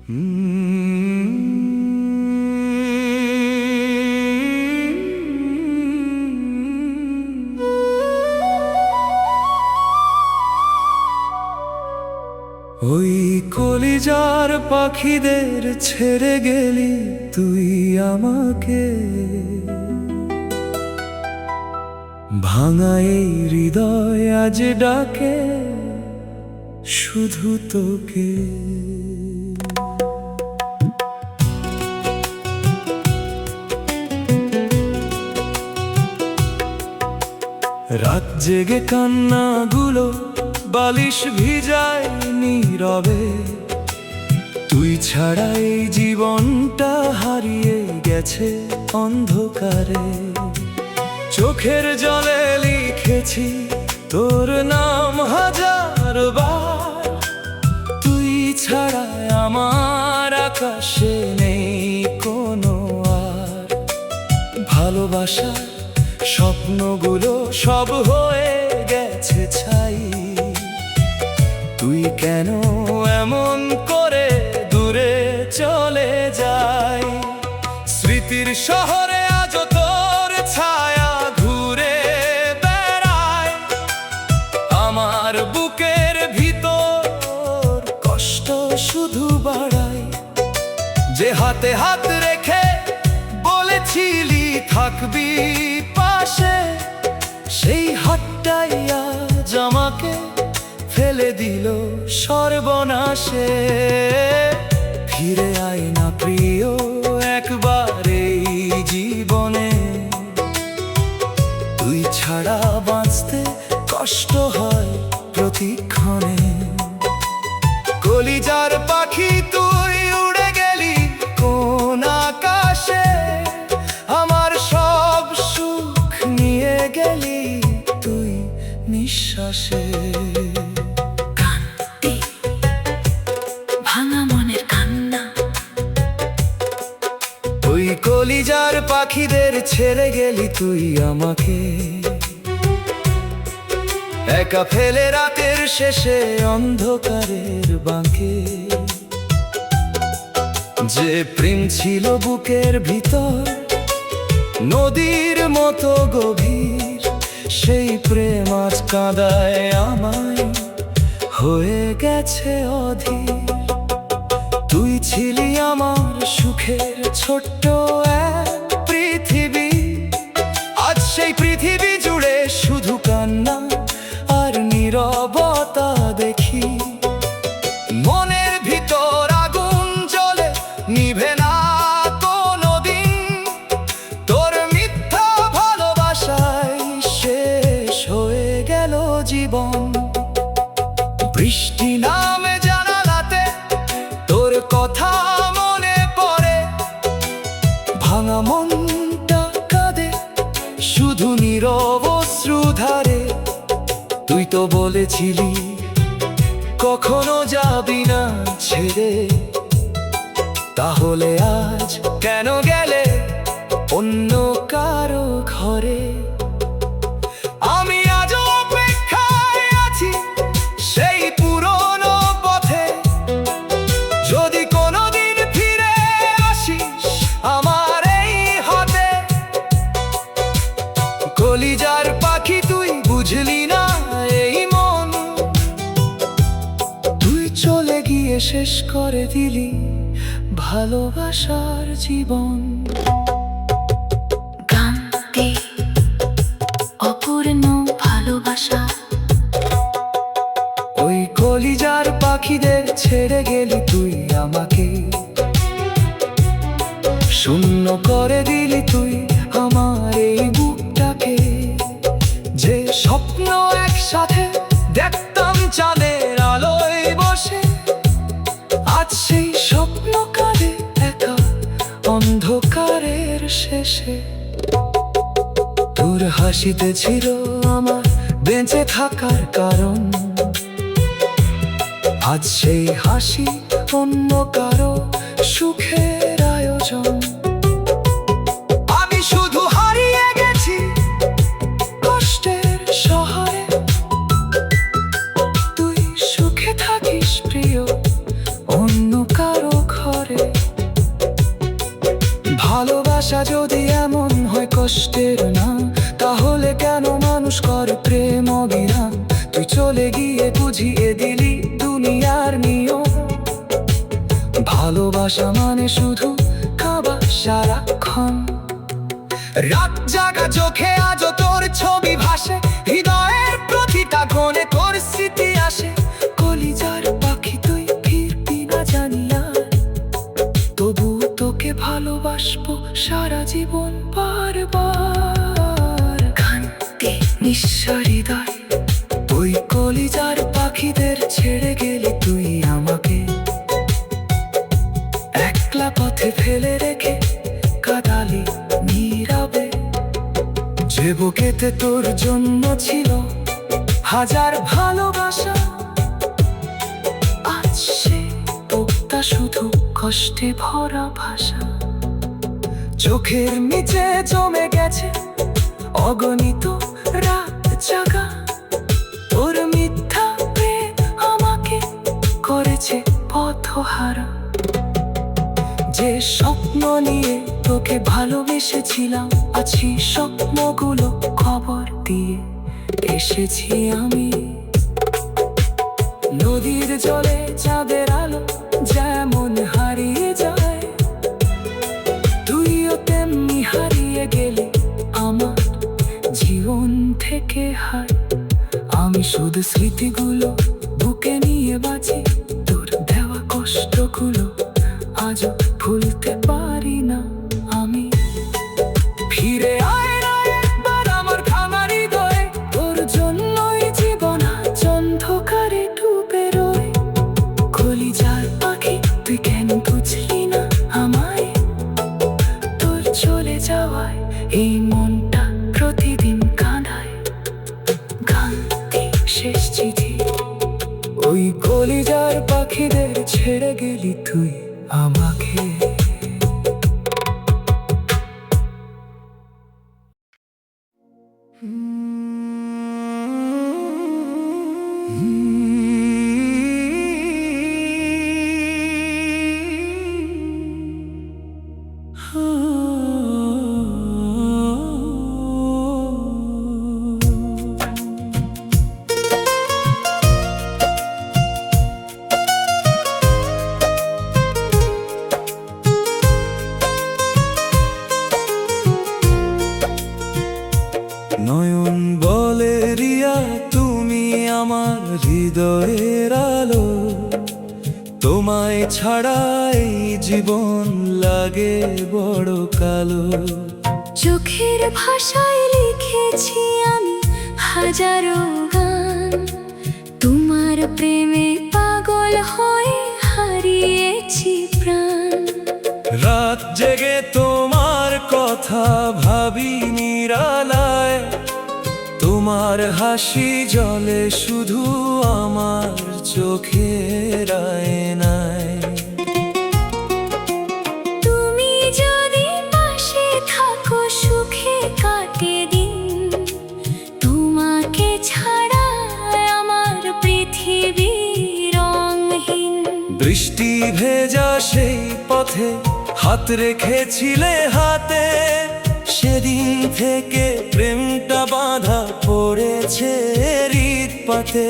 ওই কলিজার পাখিদের ছেড়ে গেলি তুই আমাকে, ভাঙা এই হৃদয় আজ ডাকে শুধু তোকে। রাত জেগে কান্নাগুলো বালিশ ভিজায় নীরবে, তুই ছাড়া এই জীবনটা হারিয়ে গেছে অন্ধকারে। চোখের জলে লিখেছি তোর নাম হাজার বার, তুই ছাড়া আমার আকাশে নেই কোনো আর। ভালোবাসা স্বপ্নগুলো সব হয়ে গেছে ছাই, তুই কেন এমন করে দূরে চলে যাই। স্মৃতির শহরে আজ তোর ছায়া ঘুরে বেড়ায়, আমার বুকের ভিতর কষ্ট শুধু বাড়ায়। যে হাতে হাত রেখে বলেছিলি থাকবি পাশে, সেই হাতটাই আজ আমাকে ফেলে দিল সর্বনাশে। ফিরে আয় না প্রিয় একবার এই জীবনে, তুই ছাড়া বাঁচতে কষ্ট হয় প্রতিক্ষণে। কলিজার পাখি তুই উড়ে গেলি কোন আকাশে, আমার সব সুখ নিয়ে গেলি তুই নিঃশ্বাসে। ওই কলিজার পাখিদের ছেড়ে গেলি তুই আমাকে, একা ফেলে রাতের শেষে অন্ধকারের বাঁকে। যে প্রেম ছিল বুকের ভিতর নদীর মতো গভীর, সেই প্রেম আজ কাঁদায় আমায় হয়ে গেছে অধীর। তুই ছিলি আমার সুখের ছোট্ট এক পৃথিবী, আজ সেই পৃথিবী জুড়ে শুধু কান্না আর নীরবতা দেখি। মনের ভিতর আগুন জ্বলে নিভে না কোনোদিন, তোর মিথ্যা ভালোবাসায় শেষ হয়ে গেল জীবন। বৃষ্টি নামে জানালাতে তোর কথা মনে পড়ে, ভাঙা মনটা কাঁদে শুধু নীরব অশ্রুধারে। তুই তো বলেছিলি কখনো যাবি না ছেড়ে, তাহলে আজ কেন গেলে অন্য কারো ঘরে। আমি আজও অপেক্ষায় আছি সেই পুরনো পথে, যদি কোনোদিন ফিরে আসিস আমার এই হাতে। কলিজার পাখি তুই বুঝলি না এই মন, তুই চলে গিয়ে শেষ করে দিলি ভালোবাসার জীবন। গানটি অপূর্ণ ভালোবাসা। ওই কলিজার পাখিদের ছেড়ে গেলি তুই আমাকে, শূন্য করে দিলি তুই আমার এই বুকটাকে। যে স্বপ্ন একসাথে দেখতাম চাঁদের আলোয় বসে, আজ সেই স্বপ্ন কাঁদে একা অন্ধকারের শেষে। তোর হাসিতে ছিল আমার বেঁচে থাকার কারণ, আজ সেই হাসি অন্য কারো সুখের আয়োজন। আমি শুধু হারিয়ে গেছি কষ্টের শহরে, তুই সুখে থাকিস প্রিয় অন্য কারো ঘরে। ভালোবাসা মানে শুধু খাবার সারাক্ষণ। রাত জাগা চোখে আজও তোর ছবি ভাসে, হৃদয়ের প্রতিটা কোণে তোর স্মৃতি আসে। কলিজার পাখি তুই ফিরবি না জানি আর, তবু তোকে ভালোবাসবো সারা জীবন বারবার। কান্তি নিঃস্ব হৃদয়, ওই কলিজার পাখিদের ছেড়ে গেলি তুই আমাকে। একলা পথে ফেলে রেখে কাঁদালি নীরবে, যে বুকেতে তোর জন্য ছিল হাজার ভালোবাসা। আজ সে বুকটা শুধু কষ্টে ভরা ভাষা। চোখের নিচে জমে গেছে অগণিত রাত জাগা, তোর মিথ্যা প্রেম আমাকে করেছে পথহারা। যে স্বপ্ন নিয়ে তোকে ভালোবেসেছিলাম, আছি স্বপ্নগুলো খবর দিয়ে এসেছি আমি। নদীর জলে চাঁদের আলো যেমন হারিয়ে যায়, তুইও তেমনি হারিয়ে গেলি আমার জীবন থেকে। হায়, আমি শুধু স্মৃতিগুলো বুকে নিয়ে বাঁচি, তোর দেওয়া কষ্টগুলো আজও ভুলতে পারি না আমি। ফিরে আয় না একবার আমার ভাঙা হৃদয়ে, তোর জন্যই জীবন আজ অন্ধকারে ডুবে রয়। কলিজার পাখি তুই কেন বুঝলি না আমায়, তোর চলে যাওয়ায় এই মনটা প্রতিদিন কাঁদায়। কান্তি শেষ চিঠি, ওই কলিজার পাখিদের ছেড়ে গেলি তুই আমাকে। নয়ন বলে রিয়া তুমি আমার হৃদয়ের আলো, তোমায় ছাড়া এই জীবন লাগে বড় কালো। চোখের ভাষায় লিখেছি আমি হাজারো গান, তোমার প্রেমে পাগল হয়ে হারিয়েছি প্রাণ। রাত জেগে তোমার কথা ভাবি নিরালায়, তোমার হাসি জলে শুধু আমার চোখের আয়নায়। তুমি যদি পাশে থাকো সুখে কাটে দিন, তোমাকে ছাড়া আমার পৃথিবী রঙহীন। বৃষ্টি ভেজা সেই পথে হাত রেখেছিলে হাতে, সেদিন থেকে প্রেমটা বাঁধা পড়েছে হৃদপথে।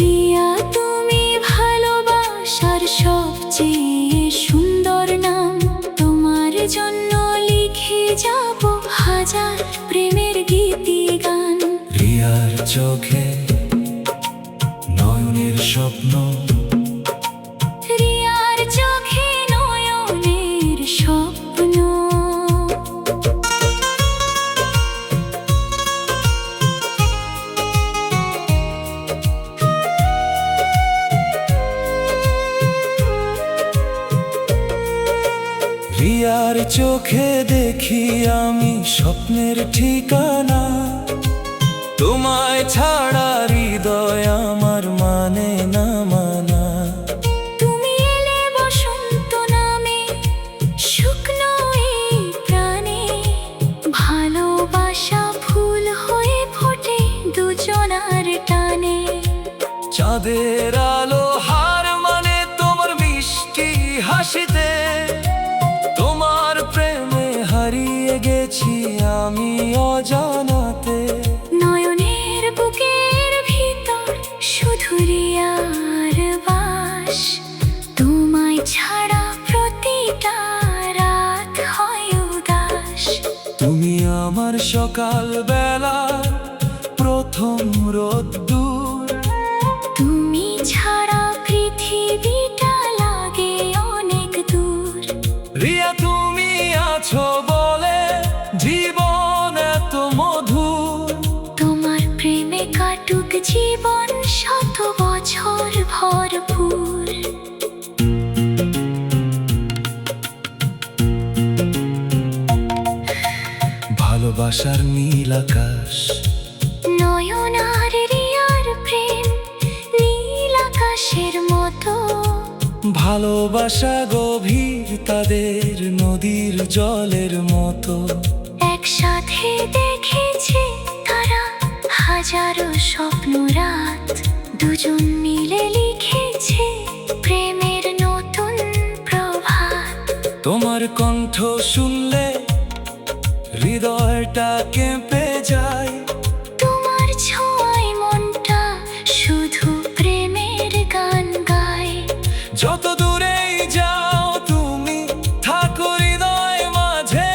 রিয়া তুমি ভালোবাসার সবচেয়ে সুন্দর নাম, তোমার জন্য লিখে যাব হাজার প্রেমের গীতি গান। রিয়ার চোখে নয়নের স্বপ্ন, রিয়ার চোখে নয়নের স্বপ্ন। রিয়ার চোখে দেখি আমি স্বপ্নের ঠিকানা, তোমায় ছাড়া হৃদয় আমার মানে না মানা। তুমি এলে বসন্ত নামে শুকনো এই প্রাণে, ভালোবাসা ফুল হয়ে ফোটে দুজনার টানে। চাঁদের আলো হার মানে তোমার মিষ্টি হাসিতে, তোমার প্রেমে হারিয়ে গেছি আমি অজানাতে। নয়নের বুকের ভিতর শুধু রিয়ার বাস, তোমায় ছাড়া তোমার সকাল বেলা প্রথম রোদ্দুর, তুমি ছাড়া পৃথিবীটা লাগে অনেক দূর। রিয়া তুমি আছো বলে জীবন এত মধুর। তোমার প্রেমে কাটুক জীবন শত বছর ভরপুর। ভালোবাসার নীল আকাশ, নয়ন আর রিয়ার প্রেম নীল আকাশের মতো। ভালোবাসা গভীর তাদের নদীর জলের মতো। একসাথে দেখেছে তারা হাজারো স্বপ্ন রাত, দুজন মিলে লিখেছে প্রেমের নতুন প্রভাত। তোমার কণ্ঠ শুনলে হৃদয়টা কেঁপে যায়। তোমার ছোঁয়ায় মনটা শুধু প্রেমের গান গায়। যত দূরেই যাও তুমি থাকো হৃদয় মাঝে।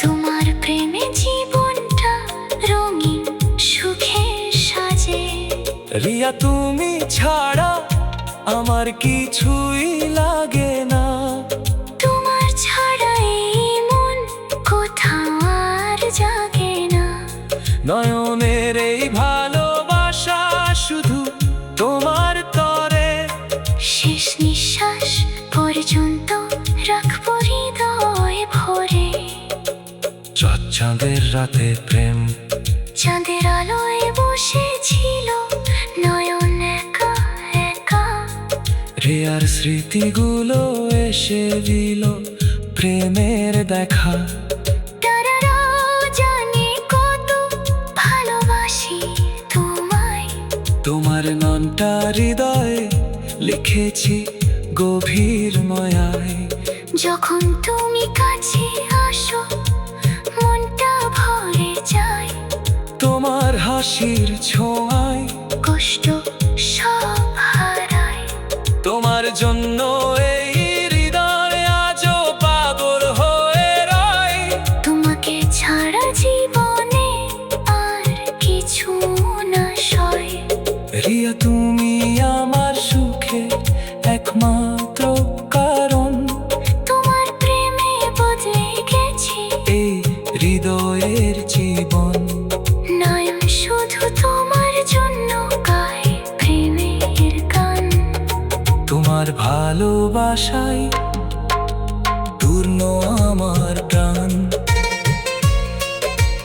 তোমার প্রেমে জীবনটা রঙিন সুখে সাজে। রিয়া তুমি ছাড়া আমার কিছুই লাগে না। তোমার ছাড়া এই মন কোথাও আর জাগে না। নয়নের এই ভালোবাসা শুধু তোমার তরে। শেষ নিঃশ্বাস পর্যন্ত রাখবো হৃদয় ভরে। চাঁদের রাতে প্রেম, চাঁদের আলোয় বসেছিল নয়ন একা একা। রিয়ার স্মৃতিগুলো এসে দিল প্রেমের দেখা। তারারাও জানে কত ভালোবাসি তোমায়। তোমার নামটা হৃদয়ে লিখেছি গভীর মায়ায়। যখন তুমি কাছে আসো মনটা ভরে যায়। তোমার হাসির ছোঁয়ায় কষ্ট সব হারায়। তোমার জন্য এই হৃদয় আজও পাগল হয়ে রয়। তোমাকে ছাড়া জীবনে আর কিছু না সয়। রিয়া তুমি আমার সুখে একমাত্র কারণ। তোমার প্রেমে বদলে গেছে এই হৃদয়ের জীবন। নয়ন শুধু তোমার জন্য গায় প্রেমের গান। তোমার ভালোবাসায় পূর্ণ আমার প্রাণ।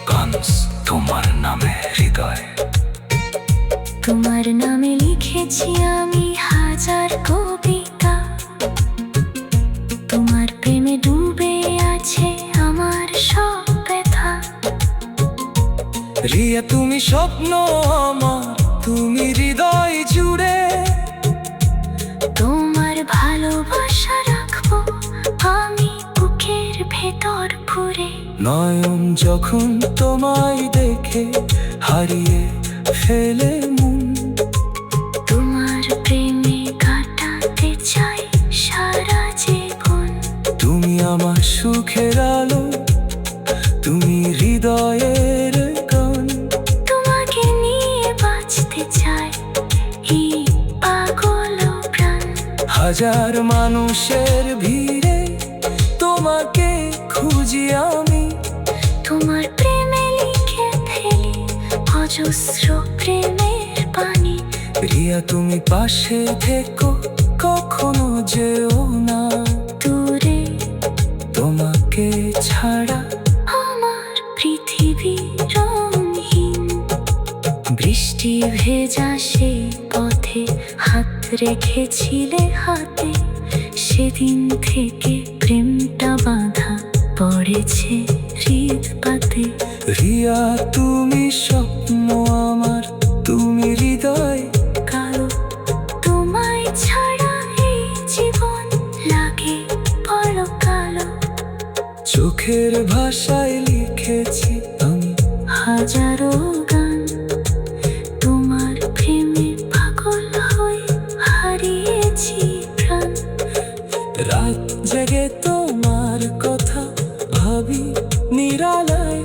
গানস তোমার নামে হৃদয়, তোমার নামে লিখেছি আমি হাজার কবিতা। তোমার প্রেমে ডুবে আছে আমার সব ব্যথা। রিয়া তুমি স্বপ্ন আমার, তুমি হৃদয় জুড়ে। তোমার ভালোবাসা রাখবো আমি বুকের ভেতর ভরে। নয়ন যখন তোমায় দেখে হারিয়ে ফেলে মন। তোমার প্রেমে কাটাতে চাই সারা জীবন। তুমি আমার সুখের আলো, তুমি হৃদয়ের গান। তোমাকে নিয়ে বাঁচতে চাই এই পাগল প্রাণ। হাজার মানুষের ভিড়ে তোমাকে খুঁজি আমি। তোমার প্রেমে লিখে ফেলি অজস্র প্রেমের বাণী। রিয়া তুমি পাশে থেকো কখনো যেও না দূরে। তোমাকে ছাড়া আমার পৃথিবী রঙহীন। বৃষ্টি ভেজা সেই পথে হাত রেখেছিলে হাতে। সেদিন থেকে প্রেমটা বাঁধা পড়েছে হৃদপাতে। রিয়া তুমি স্বপ্ন আমার, তুমি হৃদয় কালো। তোমায় ছাড়া এই জীবন লাগে বড় কালো। চোখের ভাষায় লিখেছি আমি হাজারো গান। তোমার প্রেমে পাগল হয়ে হারিয়েছি প্রাণ। রাত জেগে তোমার কথা ভাবি নিরালায়।